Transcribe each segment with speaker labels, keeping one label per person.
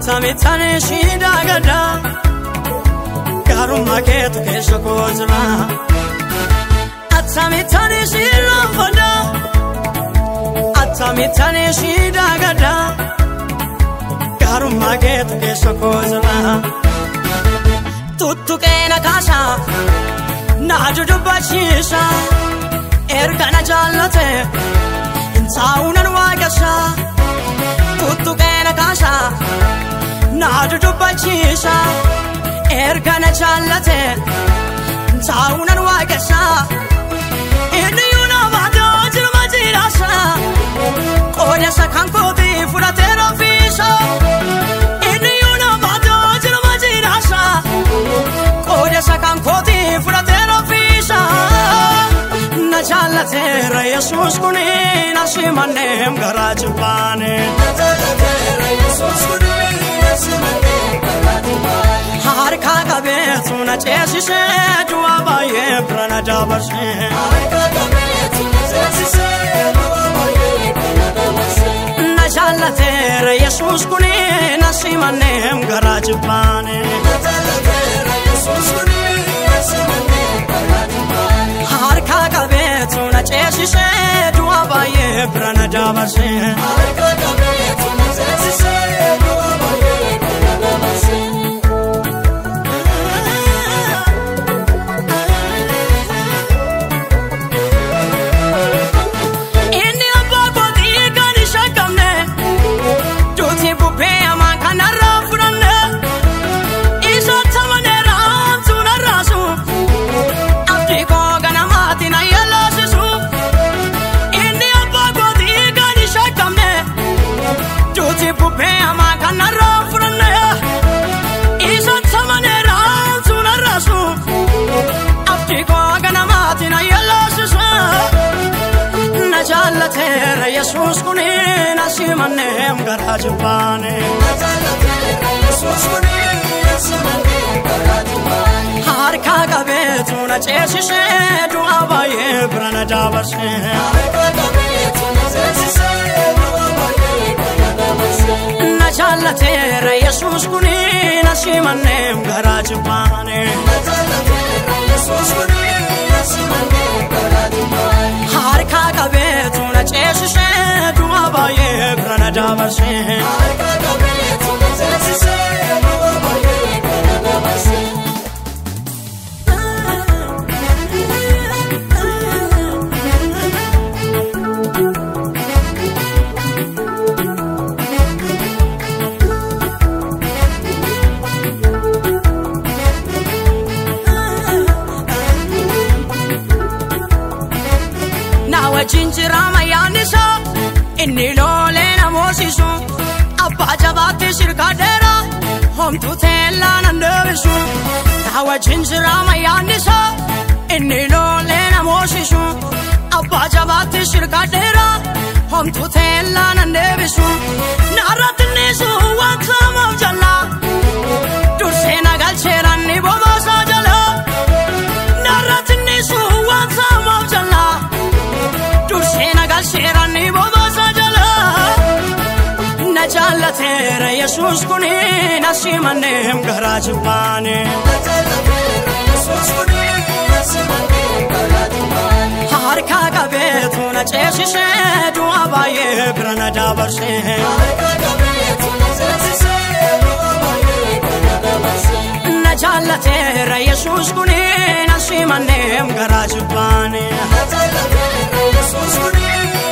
Speaker 1: Atamitane shida gada Garuma ketu kesha kozra Atamitane shira fada Atamitane shida gada Garuma ketu kesha kozra Tuttu kena kasha Najudu bashisha Ergana jallate Insaunan wagasha Tuttu kena kasha Najudu bashisha Ergana jallate Insaunan wagasha Inni yuna vada jirma jirasha Konya sakan koti furatera fisha Inni yuna vada jirma jirasha Konya sakan koti furatera fisha Najalatera Jesus kuni nasimanem garajubane Najalatera Jesus kuni nasimanem garajubane Har kaka betu na chesise duabaye prana dabashe Har kaka betu na chesise duabaye prana dabashe Najalatera Jesus kuni nasimanem garajubane Najalatera Jesus kuni nasimanem garajubane Har kaka betu na chesise duabaye prana dabashe Har kaka betu na chesise duabaye prana dabashe Najalatera Jesus kuni nasimanem garajubane Najalatera Jesus kuni nasimanem garajubane Har kaka betu na chesise duabaye prana dabashe Har kaka betu na chesise duabaye prana dabashe Najalatera Jesus kuni nasimanem garajubane Najalatera Jesus kuni nasimanem garajubane Har kaka betu na chesise duabaye prana dabashe Har kaka betu na chesise duabaye prana dabashe Jinjirama yanisa inni lole namosisu abba jabate shirkadera homtu tella nandevisu Nawa jinjirama yanisa inni lole namosisu abba jabate shirkadera homtu tella nandevisu Naratnisu watam jalla dursena galcheranni bomasa jala Naratnisu watam jalla Dursena galcherani bobosa jala Najalatera Jesus kuni nasimanem garajubane Najalatera Jesus kuni nasimanem garajubane Har kaka betu na chesise duabaye prana dabashe Har kaka betu na chesise duabaye prana dabashe Najalatera Jesus kuni nasimanem garajubane Najalatera Jesus kuni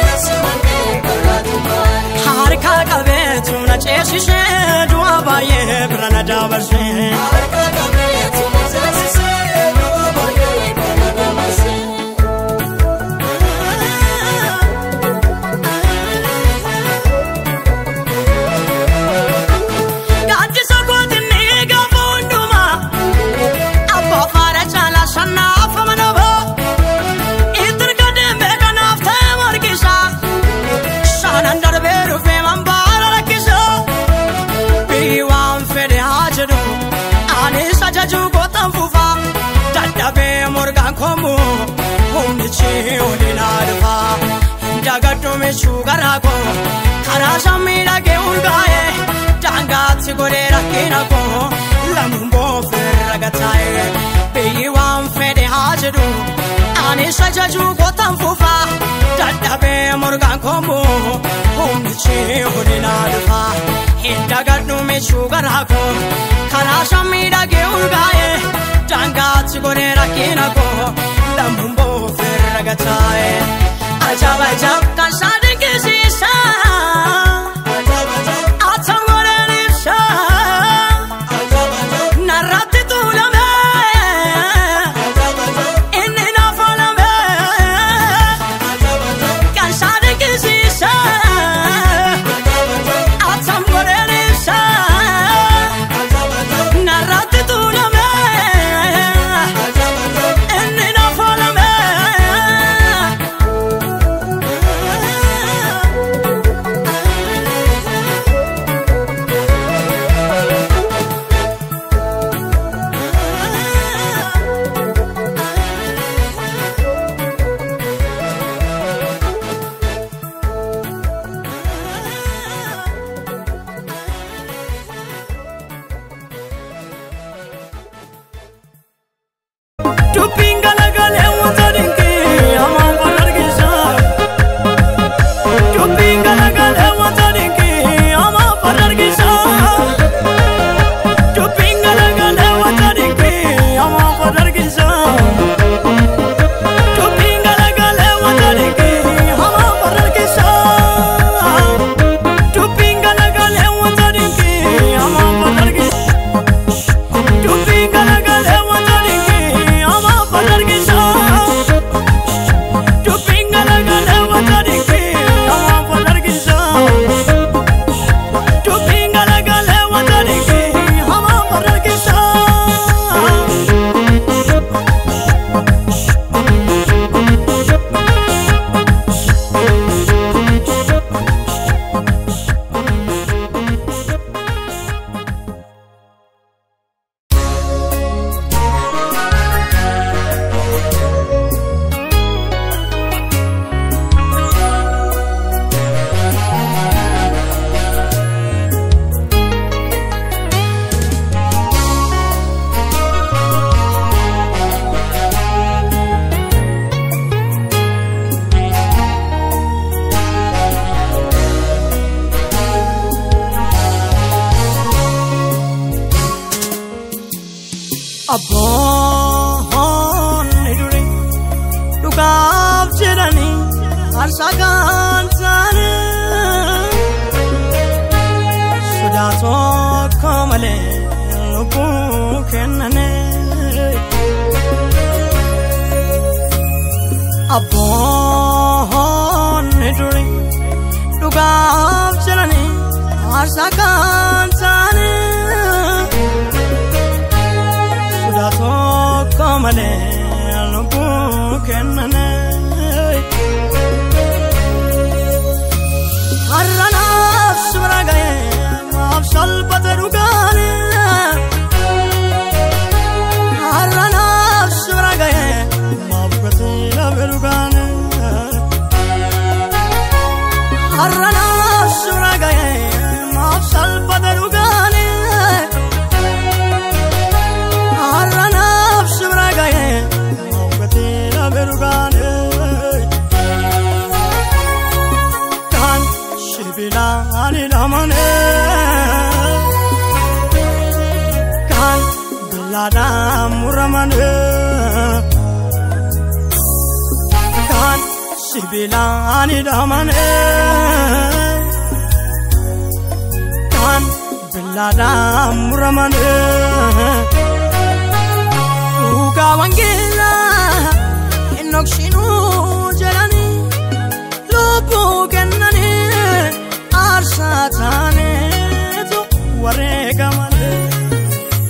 Speaker 1: nasimanem garajubane Har kaka betu na chesise duabaye prana dabashe Har kaka betu na chesise duabaye prana dabashe Dagadome sugarako karasami lage ulgae Dangati gorera kinako lambo ferragatai Beyi wan fede hajedu Ani sajaju gotan fufa Daddabe morgan kombo Humnichi hodina dufa Hindagadu mechu garako Kana shamida geulgaye Dangati gorera kinako lambo ferragatai Ajab ajab kanshade kisisa
Speaker 2: Abon iduri dugab jedani arsagan sane sudato kamale lubu kenane Abon iduri dugab jedani arsagan sane Kamale lubu kenane Harana suragaye mafsal patrugane Harana suragaye mafkatila berugane Harana suragaye mafsal patrugane Harana suragaye mafkatila berugane Kan shibila alilamane Kan bilada muramane Kan shibila alilamane Kan bilada muramane Uga wangela enoxinu jalani lobu kenani arsatane to warega mane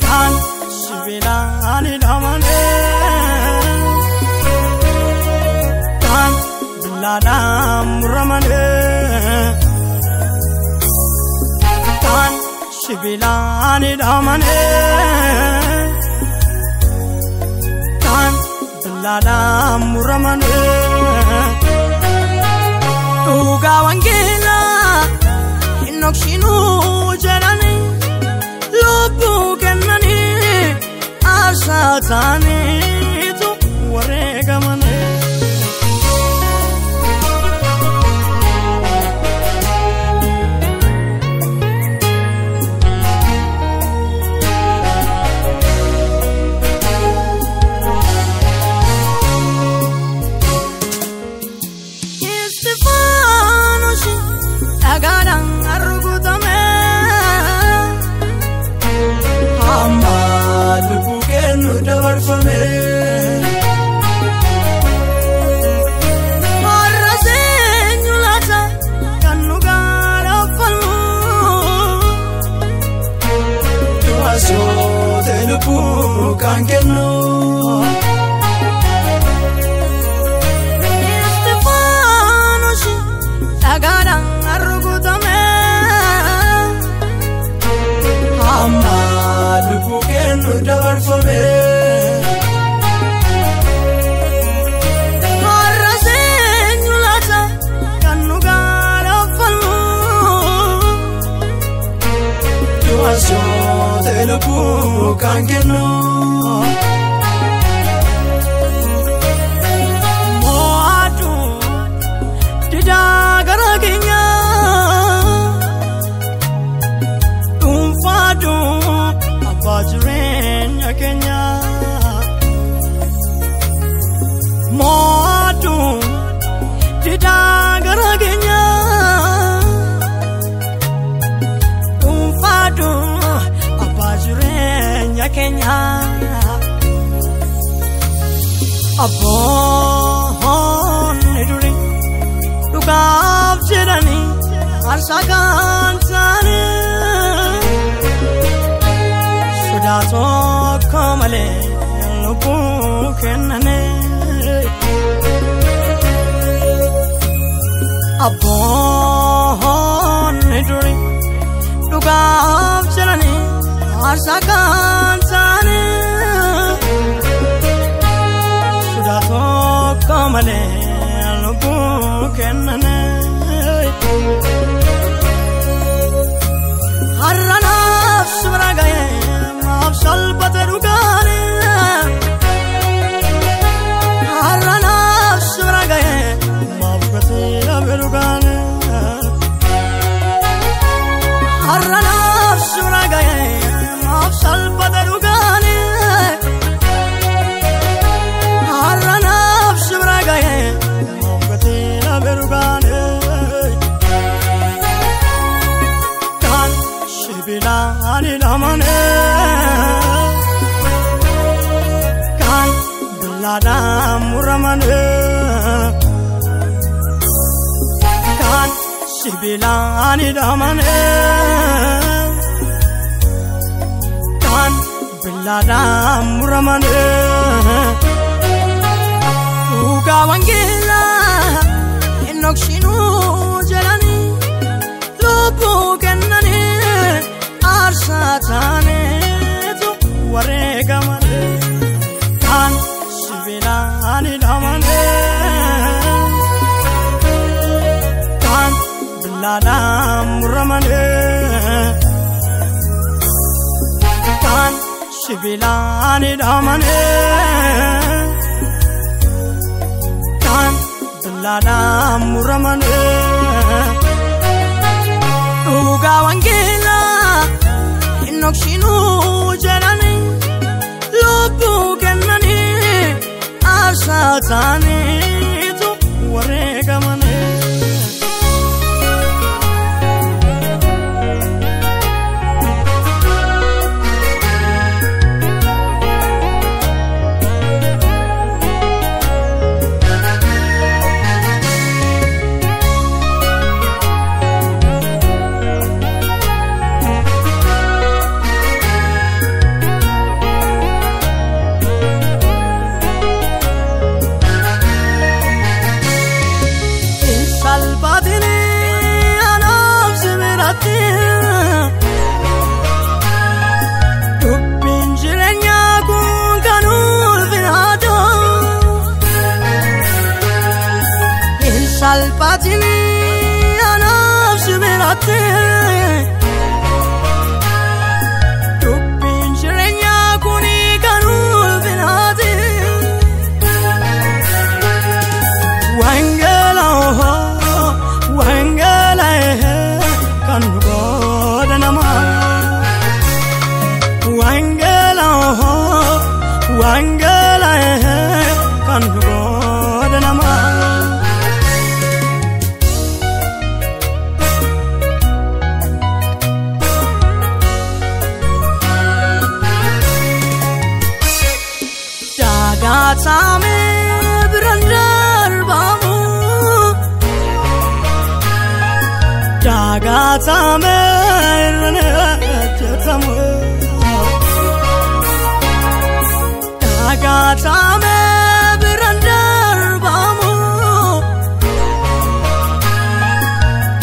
Speaker 2: kan shibila ani damane kan bilada muramane kan shibila ani damane Lada muramane Uga wangela inoxinu jalani taaniitu wareegamane. Kankeno Stefanoshi Tagadang Arugutame Amma Lupukenu Davarfame Harasenyulata Kanugara Falu Tuaso Telupu Kankeno Kenya Modu Didagara Kenya Umfadu Abajurenya Kenya Abon Niduri Lugab Jirani Arsagan Tani Sudato Kamale Lupu Kenane Abon Niduri Lugab Jirani Arsagan Tani Sudato Kamale Lupu Kenane Harana Suragaye Salpate Rugane Harana Suragaye Mapate Rugane Harana Suragaye Salpate Rugane Harana Suragaye Mapate Rugane Kan Shibilani Ramane Lada Muramane Kan Shibilani Damane Kan Lada Muramane Uga Wangela Enoxinu Jelani Lopu Kenani Arsatane Tu Waregamane Kan Shibilani Damane Kan Lada Muramane Kan Shibilani Damane Kan Lada Muramane Uga Wangela Enoxinu Jelani Lopu Kenani Arsatani Tu Waregamane Salpatini anaf siberate Tuppin jirenya kuni kanul Dagatame brandar bamu Dagatame ranetamu Dagatame brandar bamu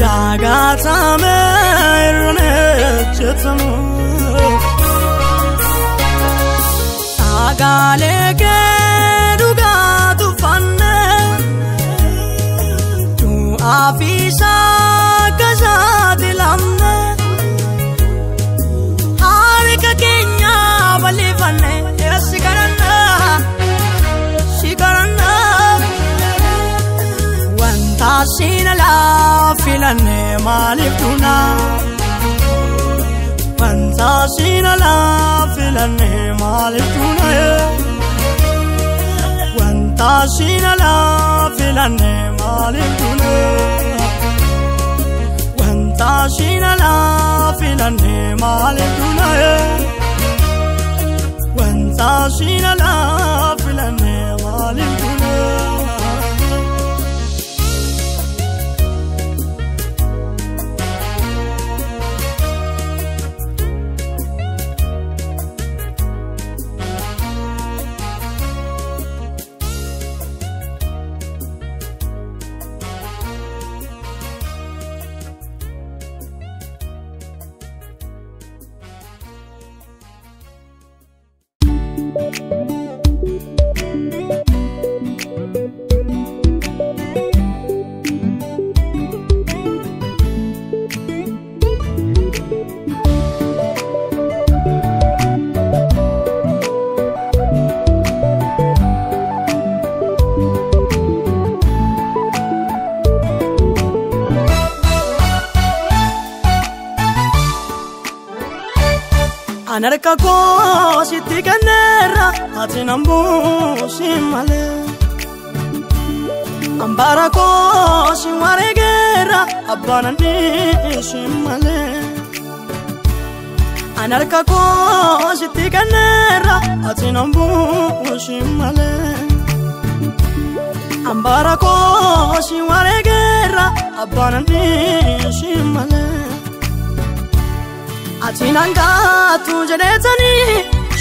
Speaker 2: Dagatame ranetamu Agaleke duga tu fanne tu afisa kazat lamne harika kenya bali fanne shikarana wanta sinala filane malipuna wanta sinala filane malipuna wanta sinala filane malipuna wanta sinala filane malipuna wanta sinala filane malipuna Anarka ko sitti kanera atinambu simale Ambara ko simare gera abanani simale Anarka ko sitti kanera atinambu simale Ambara ko simare gera abanani simale Atinanga tu jedetani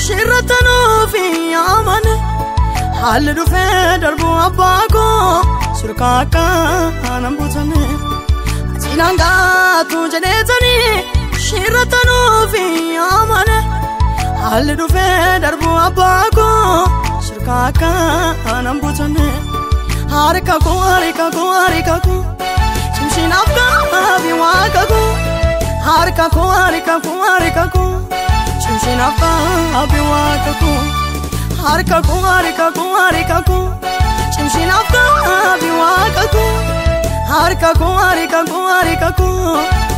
Speaker 2: shirratanu fi amane haldu fe darbu abako surkaka anambutane Atinanga tu jedetani shirratanu fi amane haldu fe darbu abako surkaka anambutane harika ko simshinafka biwaka ko Harika ko Chimshinafka abiwaka ko Harika ko Chimshinafka abiwaka ko Harika ko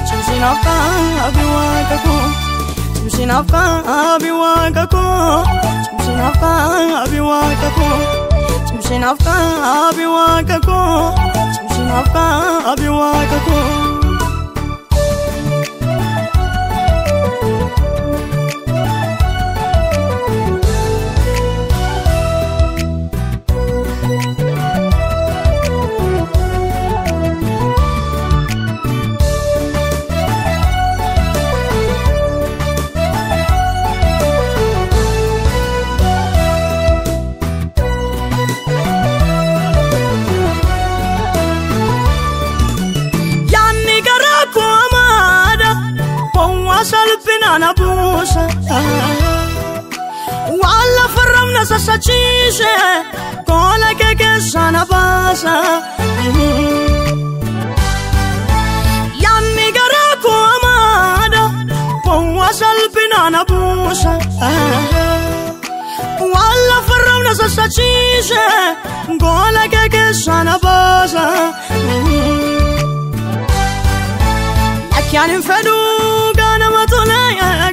Speaker 2: Chimshinafka abiwaka ko Chimshinafka abiwaka ko Chimshinafka abiwaka ko Chimshinafka abiwaka ko Chimshinafka abiwaka ko Salpina busa Walla farramna sassacise Kola che sana pasa Yanni garaku amada Powa salpina busa Walla farramna sassacise Kola che sana pasa Acchiani in fedu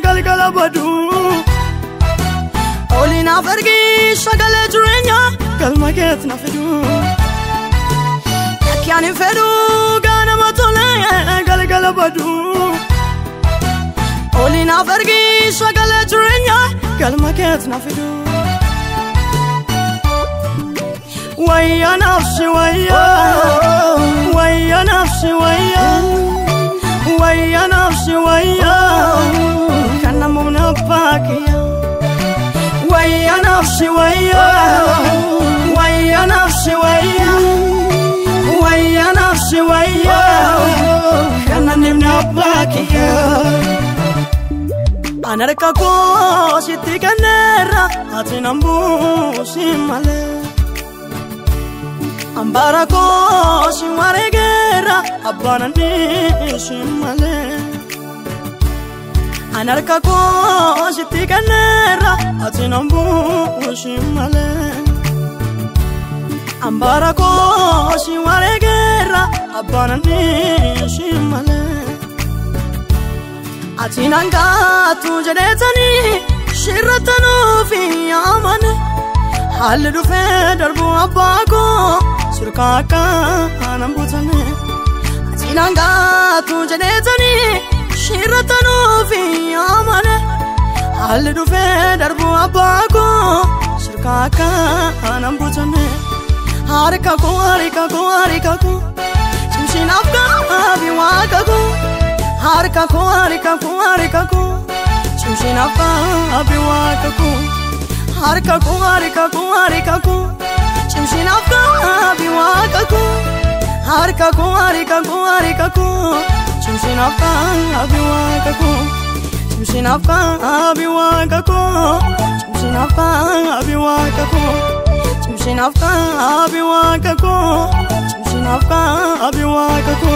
Speaker 2: Galgala badu Olina vergi shagale jurenya Galmaget na fedu Yakiani fedu Gana matole Galgala badu Olina vergi shagale jurenya Galmaget na fedu ويا نفسي ويا ويا نفسي ويا ويا نفسي ويا كان منباك ويا نفسي ويا ويا نفسي ويا ويا نفسي ويا كان منباك أنا ركاكو سيتي كنرا أتنامبو سيمالي أمباركو سيمالي غيرا أباناني سيمالي أنا ركاكو سيتي كنرا أتنامبو سيمالي أمباركو سيمالي غيرا أباناني سيمالي أتينانكا تجريتني شرتنو في يمن حال دفع دربو أباكو سركاكا نمبوتني أتينانكا تجريتني شرتنو في يمن حال دفع دربو أباكو سركاكا نمبوتني هاركاكو هاركاكو هاركاكو شمشي نفكا بيواكاكو هاركاكو هاركاكو هاركاكو شمشي نفكا بيواكاكو هاركاكو هاركاكو هاركاكو شمشي نفكا بيواكاكو هاركاكو هاركاكو هاركاكو شمشي نفكا بيواكاكو شمشي نفكا بيواكاكو شمشي نفكا بيواكاكو شمشي نفكا بيواكاكو شمشي نفكا بيواكاكو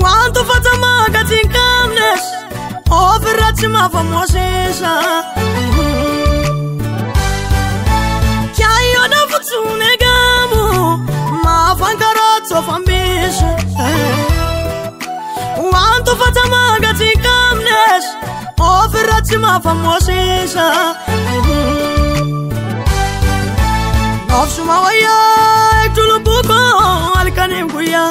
Speaker 2: Quanto fata magazzi in camnes overrati ma famosesa Chiaio da fortuna gamo ma fancarozzo fambisa Quanto fata magazzi in camnes overrati ma famosesa Nofsu ma vaya tu lo buco al canem guia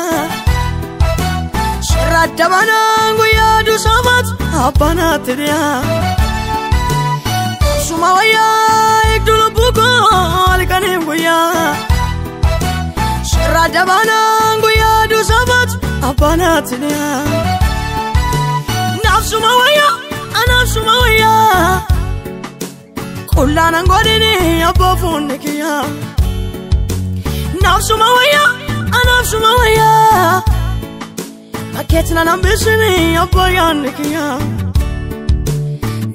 Speaker 2: Radamana guya du sabat apana teria Sumawaya ikdulu buko alikanim guya Radamana guya du sabat apana teria Nafsumawaya anafsumawaya Kullana ngodini abafunikia Nafsumawaya anafsumawaya Aketna nambishini abayanikia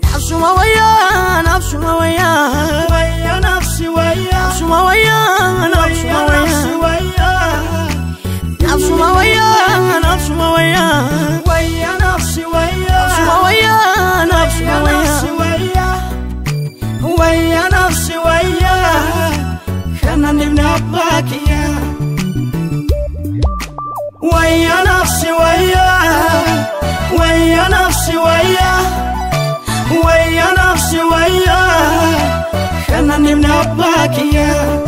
Speaker 2: Nafsuma waya Nafsuma waya Waya nafsi waya Nafsuma waya Nafsuma waya Nafsuma waya Nafsuma waya Waya nafsi waya Nafsuma waya Nafsuma waya Waya nafsi waya Kana nimna bakia ويا نفسي ويا ويا نفسي ويا ويا نفسي ويا خلني منباك يا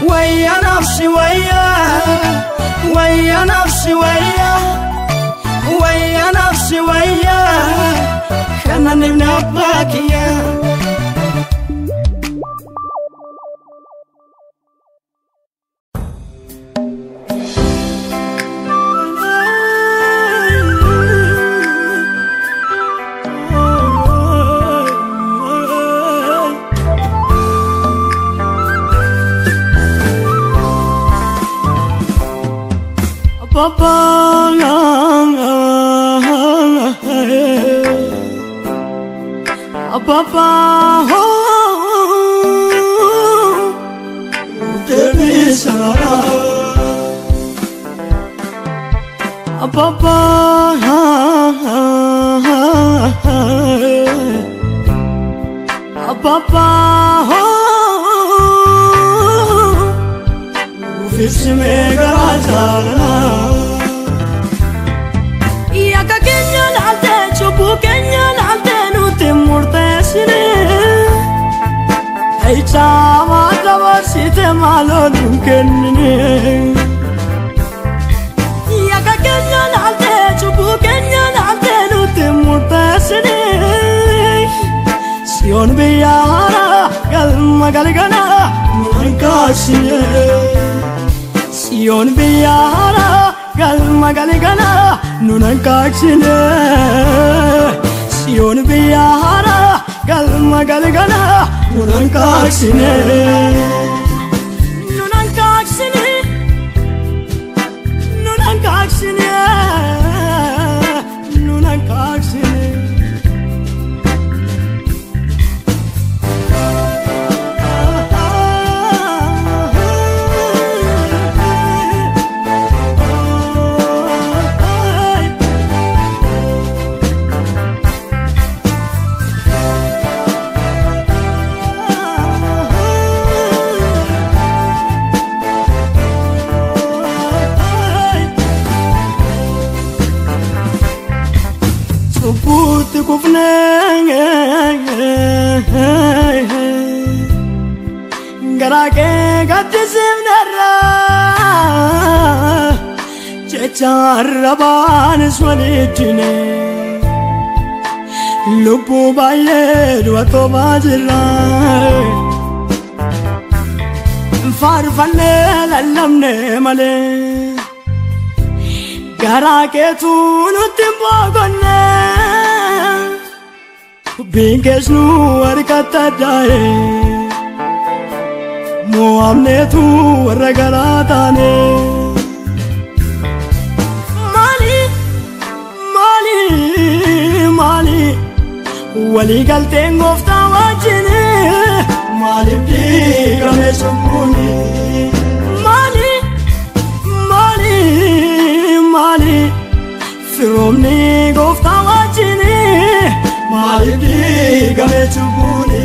Speaker 2: ويا نفسي ويا ويا نفسي ويا ويا نفسي ويا خلني منباك يا Papa, Papa, Devi Sara, Papa, Papa, Ufisi me garajana. chama dabarsite malolun kennine yaga kenya nalte chubu kenya nalte nutte mutasne sion biyara galma galgana munkashine sion biyara galma galgana nunankashine sion biyara galma galgana nunankashine nunankashine nunankashine nunankashine Put kufne garake gatsim nara checharban swalitine lupu baye duato bajra farfane lallamne male garake tu nutimbo gonne bingesnu arkata dae moamne tu ragaratane mali mali mali wali galte ngofta wajine mali digame sumuni mali mali mali firomni gofta wajine mali digame chubuni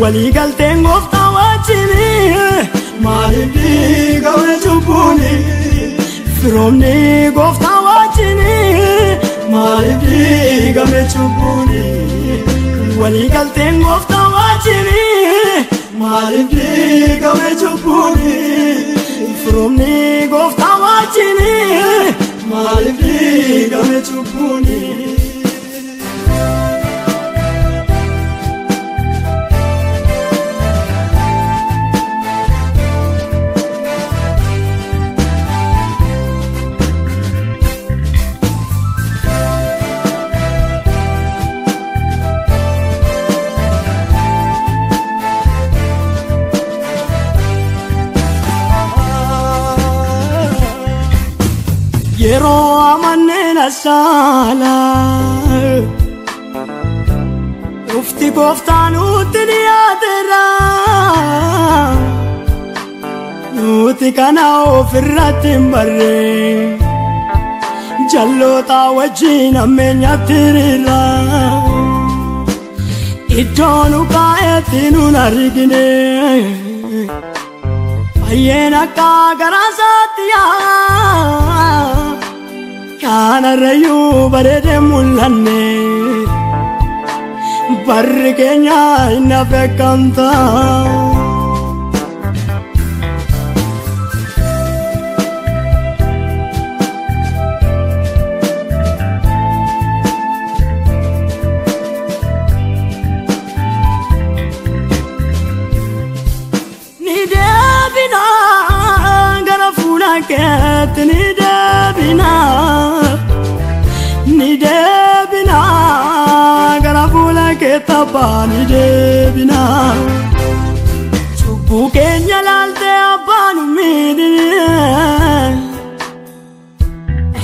Speaker 2: wali galte ngofta wajine mali digame chubuni firomni gofta wajine mali digame chubuni wali galte ngofta wajine mali digame chubuni firomni gofta wajine mali digame chubuni Yero amanena sala Ufti goftanu tiniyadera Nuti kana ofirratin barre Jallota wajjina menyatirira Iddonu kaayetinu narigine Ayyena kagarasatiya Kana rayu barede mullanne barri kenya inna bekamta nidabina garafuna ket nidabina nidabina garafuna ketaba nidabina chubu kenya lalte abanu midine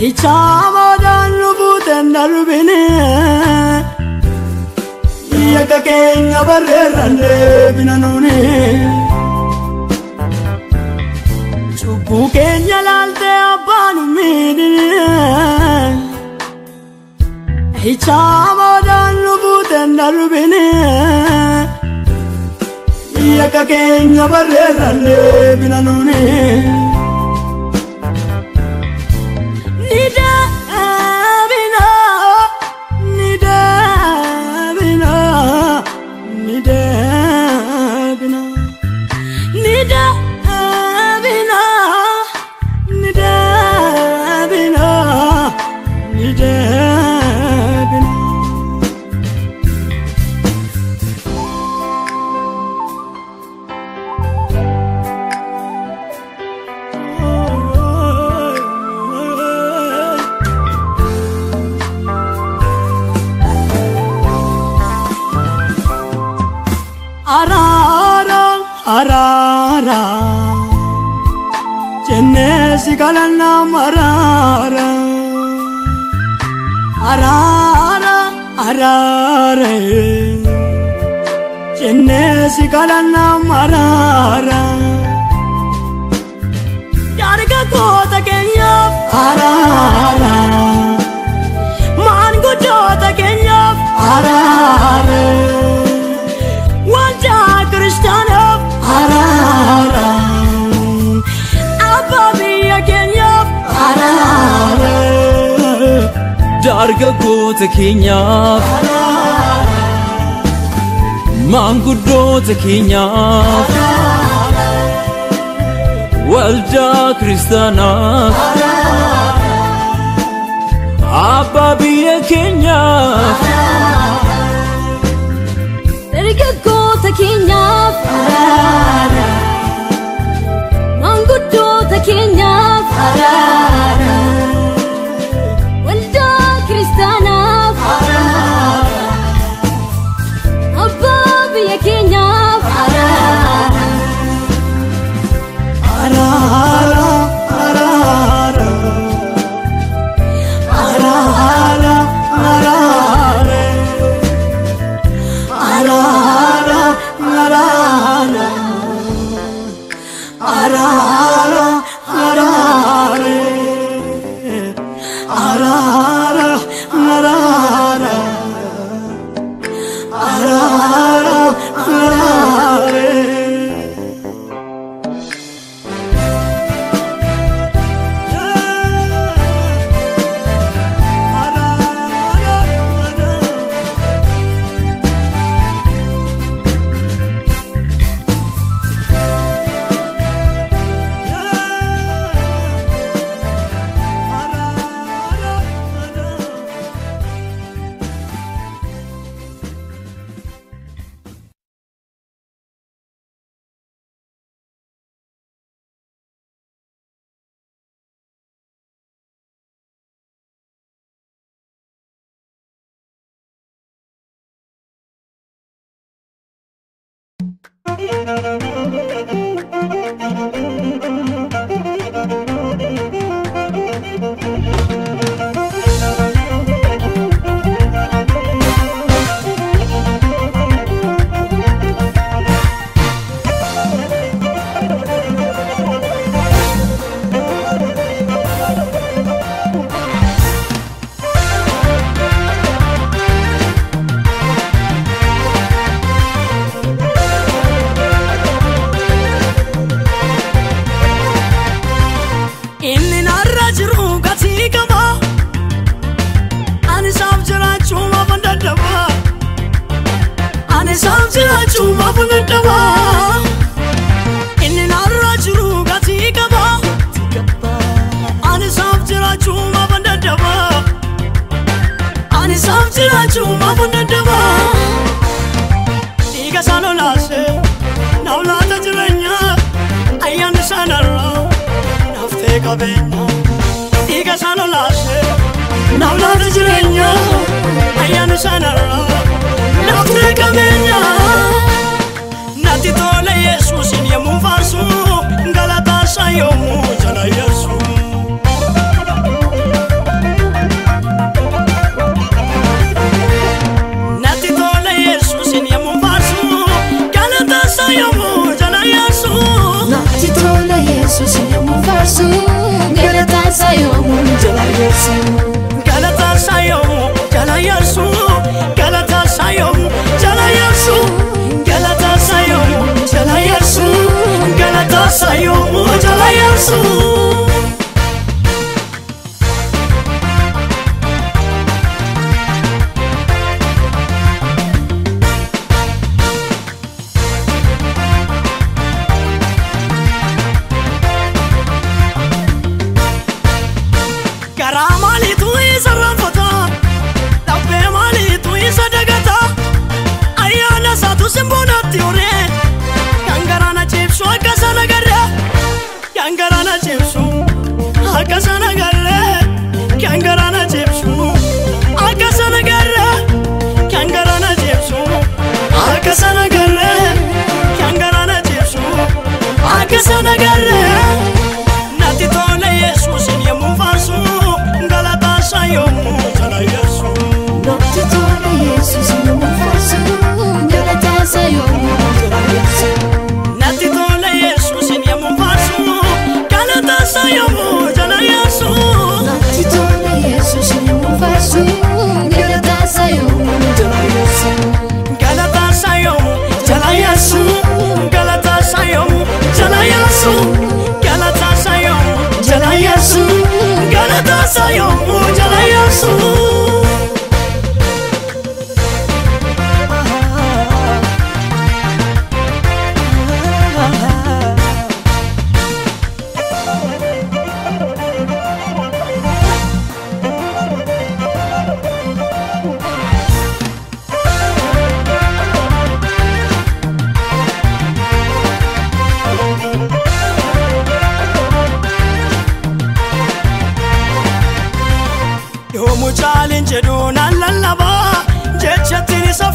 Speaker 2: hichama danu buten darbine yaka kenya barrande binanune chubu kenya lalte abanu midine hichama danu buten darbine yaka kenya barrande binanune nidabina nidabina nidabina arara arara jennesi kalana marara arara arara jennesi kalana marara darga kota kenya arara man gudota kenya arara wanja kristana arara ababiya kenya arara
Speaker 3: darga kota kenya man gudota kenya walda kristana ababiya kenya
Speaker 4: darga kota kenya man gudota kenya walda kristana ababiya kenya
Speaker 2: Karamalitu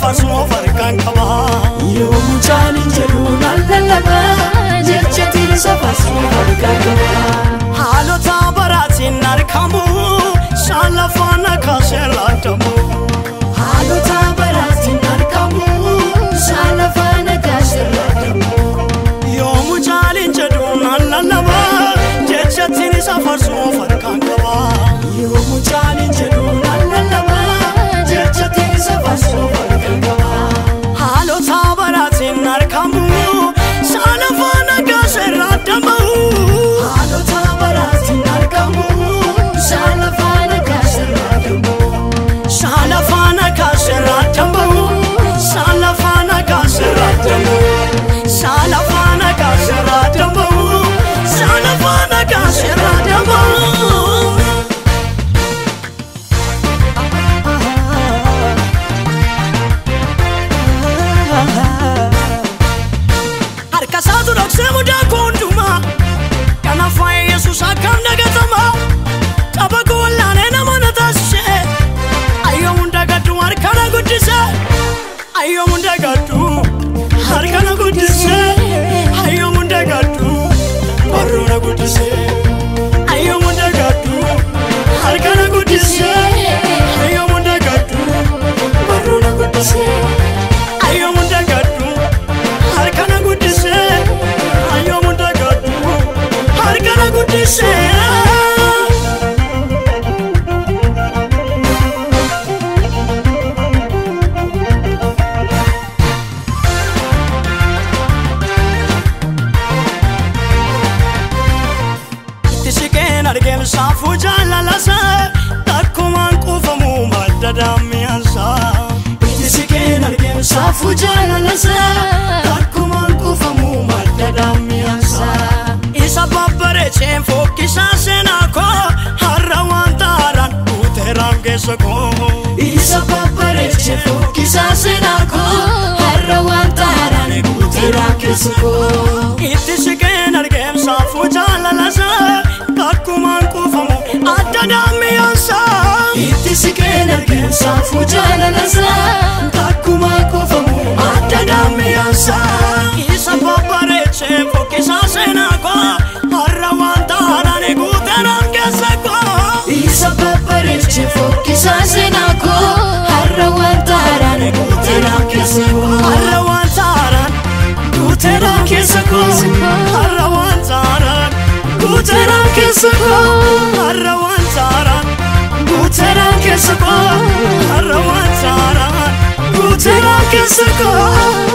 Speaker 1: safarsuma farkan qaba
Speaker 2: Yoomuu caalin jedhuun allallaba jechatiin safarsuma farkan qaba
Speaker 1: haalota baraatiin argamu shaala faana kaasheerraa dhabu
Speaker 2: haalota baraatiin argamu shaala faana kaasheerraa dhabu
Speaker 1: yoomuu caalin jedhuun allallaba jechatiin safarsuma farkan qaba
Speaker 2: Yoomuu caalin jedhuun allallaba jechatiin safarsuma farkan qaba
Speaker 1: haalota baraatiin argamu shaala faana kaasheerraa dhabu
Speaker 2: haalota baraatiin argamu shaala faana kaasheerraa dhabu
Speaker 1: shaala faana kaasheerraa dhabu shaala faana kaasheerraa dhabu shaala faana kaasheerraa dhabu shaala faana kaasheerraa dhabu harkasaatu dhoksee mudaa koonduma kana faaya yesuus akkam dagatama qaba koolaanee nama na taasise ayyoomuun dagaddu harkana guddise ayyoomuun dagaddu harkana guddise ayyoomuun dagaddu barroona guddise ayyoomuun dagaddu harkana guddise ayyoomuun dagaddu barroona guddise ayyoomuun dagaddu harkana guddise ayyoomuun dagaddu harkana guddise Tishikeen argeen saafuu jaalalasa takkumaan quufamu madda daammiyansa Tishikeen argeen saafuu jaalalasa takkumaan quufamu madda daammiyansa isa babbareecheen fokkisaa seenaa koo har'a waan taaraan guuteeraan keessa koo
Speaker 2: Isa babbareechee fokkisaa seenaa koo har'a waan taaraan guuteeraan keessa koo
Speaker 1: itti siqeen argeen saafuu jaalalasa takkumaan quufamu adda daammiyansa
Speaker 2: Itti siqeen argeen saafuu jaalalasa takkumaan quufamu adda daammiyansa
Speaker 1: isa babbareechee fokkisaa seenaa koo har'a waan taaraan guuteeraan keessa koo
Speaker 2: Isa babbareechee fokkisaa seenaa koo har'a waan taaraan guuteeraan keessa koo
Speaker 1: har'a waan taaraan guuteeraan keessa koo har'a waan taaraan guuteeraan keessa koo har'a waan taaraan guuteeraan keessa koo har'a waan taaraan guuteeraan keessa koo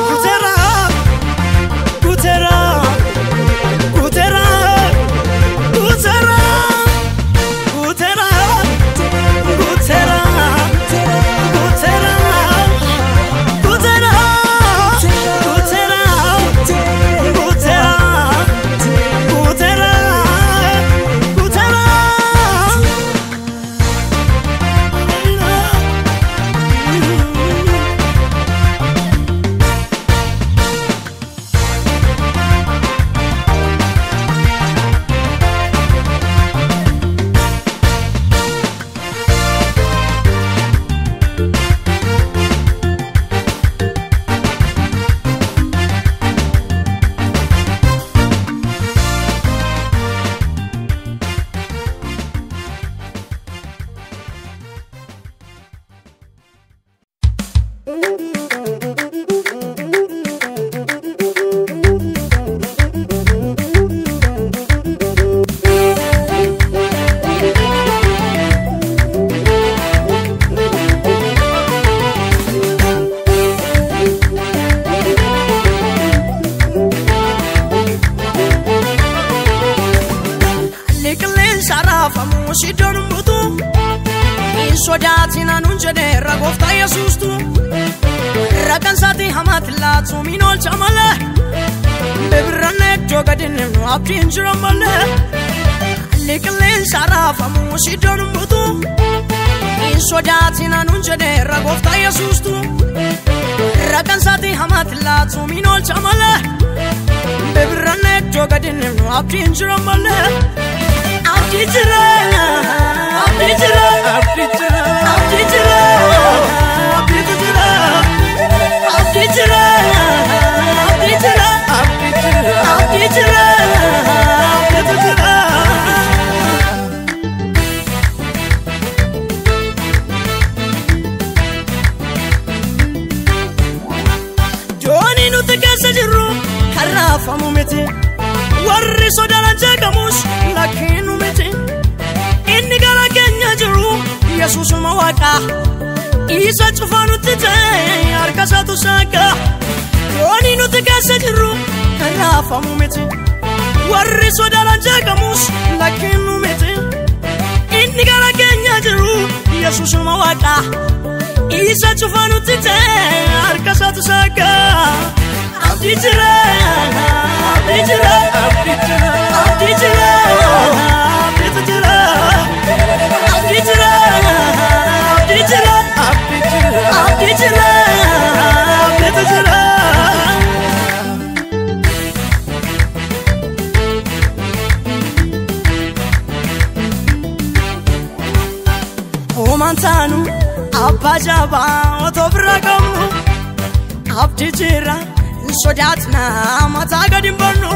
Speaker 1: guuteeraan guuteeraan guuteeraan guuteeraan guuteeraan guuteeraan sodaatina nun jedhe ragooftaa yesuustu rakan saati hamaati laatu minol chamale bebirranne iddoo gadinne nu abdiin jira malee liqilleen saraafamu siddoon butu sodaatina nun jedhe ragooftaa yesuustu rakan saati hamaati laatu minol chamale bebirranne iddoo gadinne nu abdiin jira malee abdii jira abdii jira abdii jira abdii jira abdii jira nuti keessa jirru karraafamu miti warri sodaana jeeqamus lakkiinu miti inni gara keenya jiru Yesuusuma Waaqa isa cufaa nutti ta'e harka isaatu saaqa yooni nuti keessa jirru karraafamu miti warri sodaana jeeqamus lakkiinu miti inni gara keenya jiru Yesuusuma Waaqa isa cufaa nutti ta'e harka isaatu saaqa abdii jira abdii jira abdii jira abdii jira abdii jira abdii jira abdii jira abdii jira abdii jira Omantanu abba jaba otobra kamnu abdii jira sodaatna mata gadin bonnu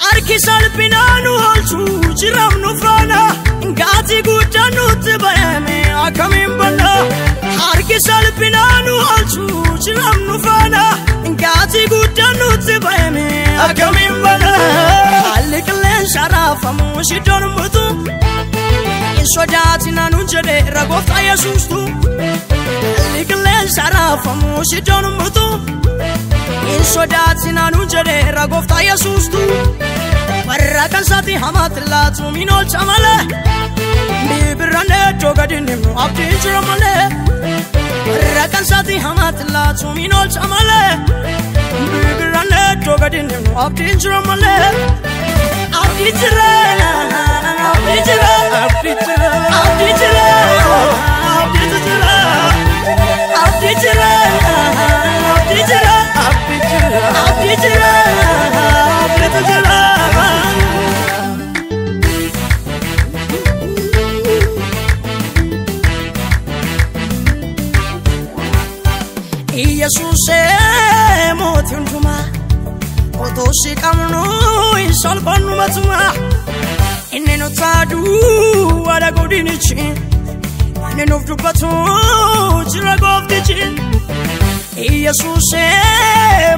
Speaker 1: harki salpinaanu holchu jiramnu faana ngaati guddanu tibayame akamin bonna harki salpinaanu holchu jiramnu faana ngaati guddanu tibayame akamin bonna alliklen sharafamu shidon mutu sodaatina nunjede ragofta Yesuustu alliklen sharafamu shidon mutu sodaatina nunjede ragofta Yesuustu warra kan saati hamatlatu minol chamale bibirane jogadinnu abdii jira male warra kan saati hamatlatu minol chamale bibirane jogadinnu abdii jira male abdii jira abdii jira abdii jira abdii jira abdii jira abdii jira abdii jira abdii jira abdii jira Yesuuse mooti hundumaa otoshi qabnu salphanu matuma inni nu taadu wala godinichi inni nuuf dubbatu jira gooftichi Yesuuse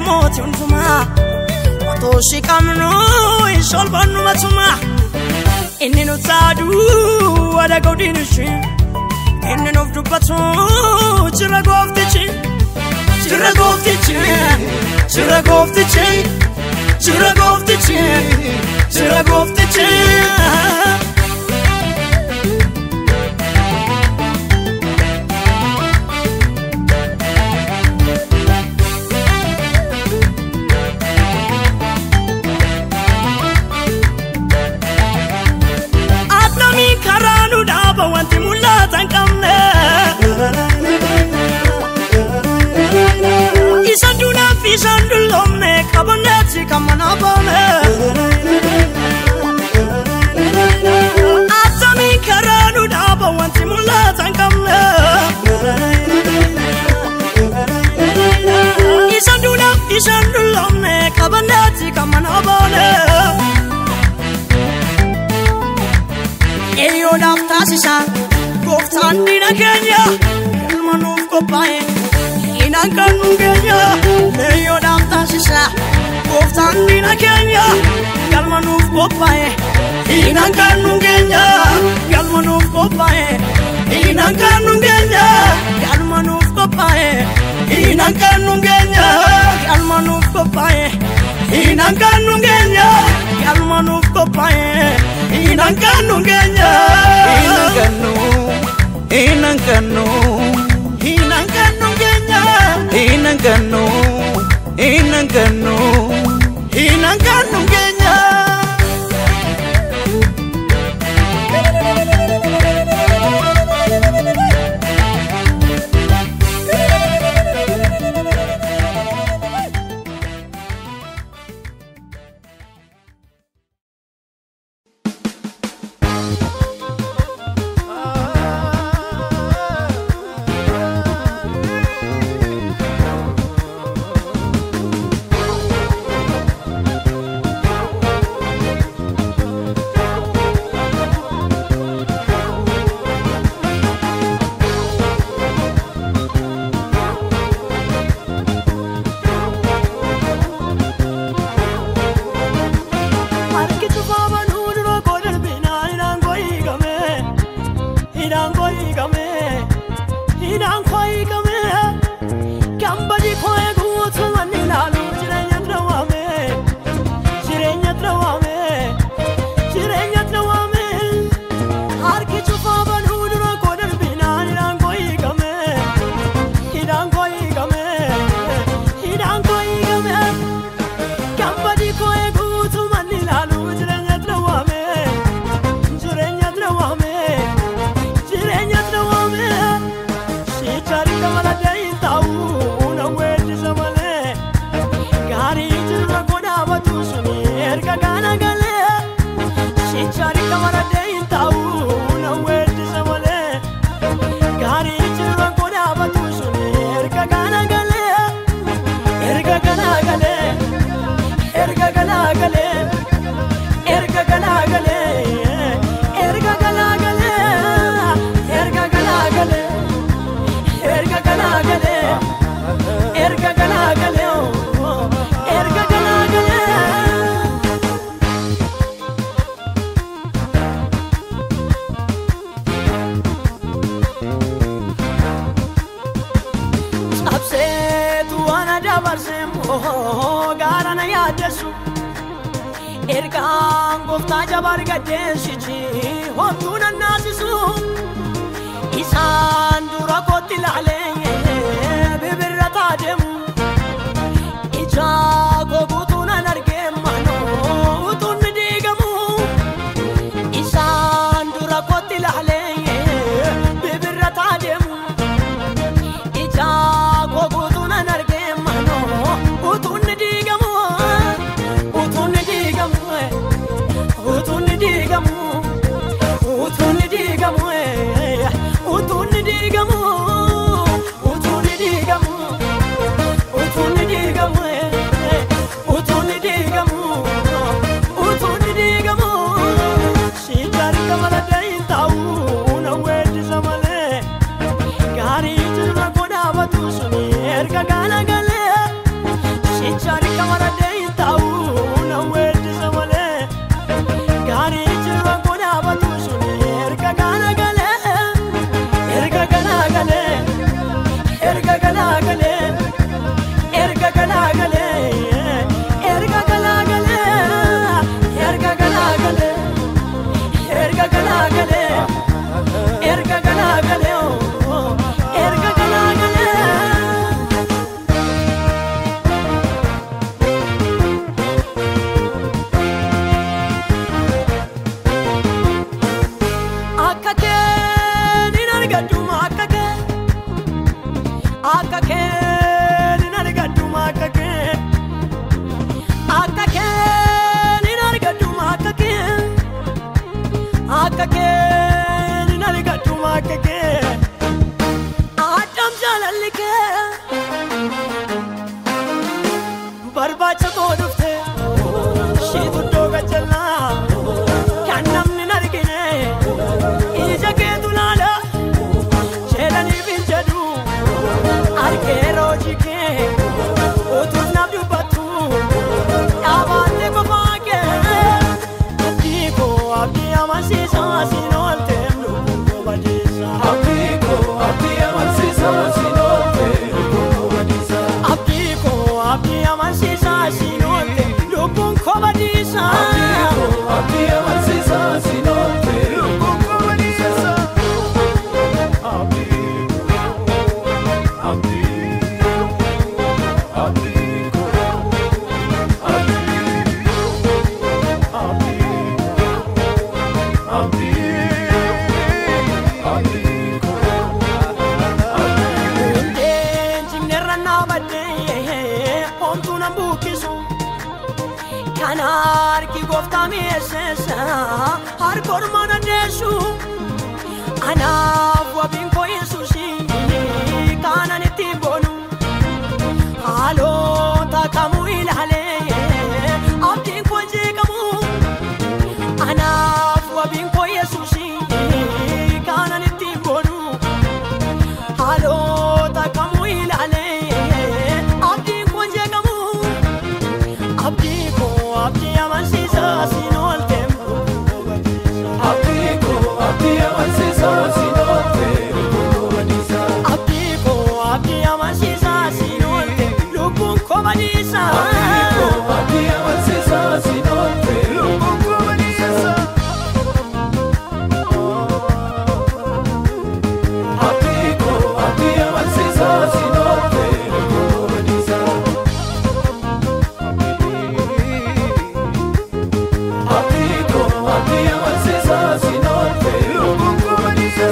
Speaker 1: mooti hundumaa otoshi qabnu salphanu matuma inni nu taadu wala godinichi inni nuuf dubbatu jira gooftichi jira gooftichi jira gooftichi jira gooftichi jira gooftichi Adnami karanu daba wanti mulatan kamne Isanduna fisandulomne kaboneti kamana bone Atami karanu daba wanti mulatan kamne Isanduna fisandulomne kaboneti kamana bone Eyo naftasisa goftan dina Kenya ilmanuf kopaye Inankanu Kenya eyo naftasisa goftan dina Kenya ilmanuf kopaye Inankanu Kenya ilmanuf kopaye Inankanu Kenya ilmanuf kopaye Inankanu Kenya ilmanuf kopaye Inankanu Kenya ilmanuf kopaye Inankanu Kenya Inankanu Inankanu Kenya Inankanu Inankanu Inankanu Kenya dabarsemo gara na yadesu ergaan gooftaa jabaar gaddeessichi homtuuna naasisu isaan dura kootti ilaalee bibirrataa deemu ijaa goguutuunan argee manoo utuun ni diigamu isaan dura kootti ilaalee bibirrataa deemu ijaa goguutuunan argee manoo utuun ni diigamu utuun ni diigamu utuun ni diigamu utuun ni diigamu utuun ni diigamu utuun ni diigamu utuun ni diigamu utuun ni diigamu utuun ni diigamu sijaari kamala dahin ta'uu na weeddisa malee gaarii jirma godhaabatu suni erga galagalee sijaari kamala dahin ta'uu na weeddisa malee gaarii jirma godhaabatu suni erga galagalee erga galagalee erga galagalee erga galagalee erga galagalee erga galagalee erga galagalee erga galagalee erga galagalee akka keenin argaduma akka keenin argaduma akka keenin argaduma akka keenin argaduma akka addam jaalallike barbaacha koo dhufte shiitu iddoo gajjallaa kan namni hin argine ija keetu laala jedhaniif hin jedhu argeera hojii kee utuuf naaf dubbattu dhaabaattee qofaa kee abdii koo abdii amansiisaa siin ooltee lubbuun koo badiisa abdii koo abdii amansiisaa siin ooltee lubbuun koo badiisa abdii koo abdii amansiisaa siin ooltee lubbuun koo badiisa abdii koo abdii amansiisaa siin ooltee lubbuun koo badiisa kanarki gooftaa mi'eessesa harkormaan addeessu anaaf wabiin koo yesuusi kanan ittiin boonu haalota kamuu ilaalee abdiin koo jeeqamu anaaf wabiin koo yesuusi kanan ittiin boonu haalota kamuu ilaalee abdiin koo jeeqamu abdii koo abdii amansiisaa siin ooltee abdii koo abdii amansiisaa siin ooltee abdii koo abdii amansiisaa siin ooltee lubbuun koo badiisa abdii koo abdii amansiisaa siin ooltee lubbuun koo badiisa abdii koo abdii amansiisaa siin ooltee lubbuun koo badiisa abdii koo abdii amansiisaa siin ooltee lubbuun koo badiisa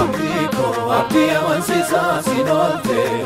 Speaker 1: abdii koo abdii amansiisaa siin ooltee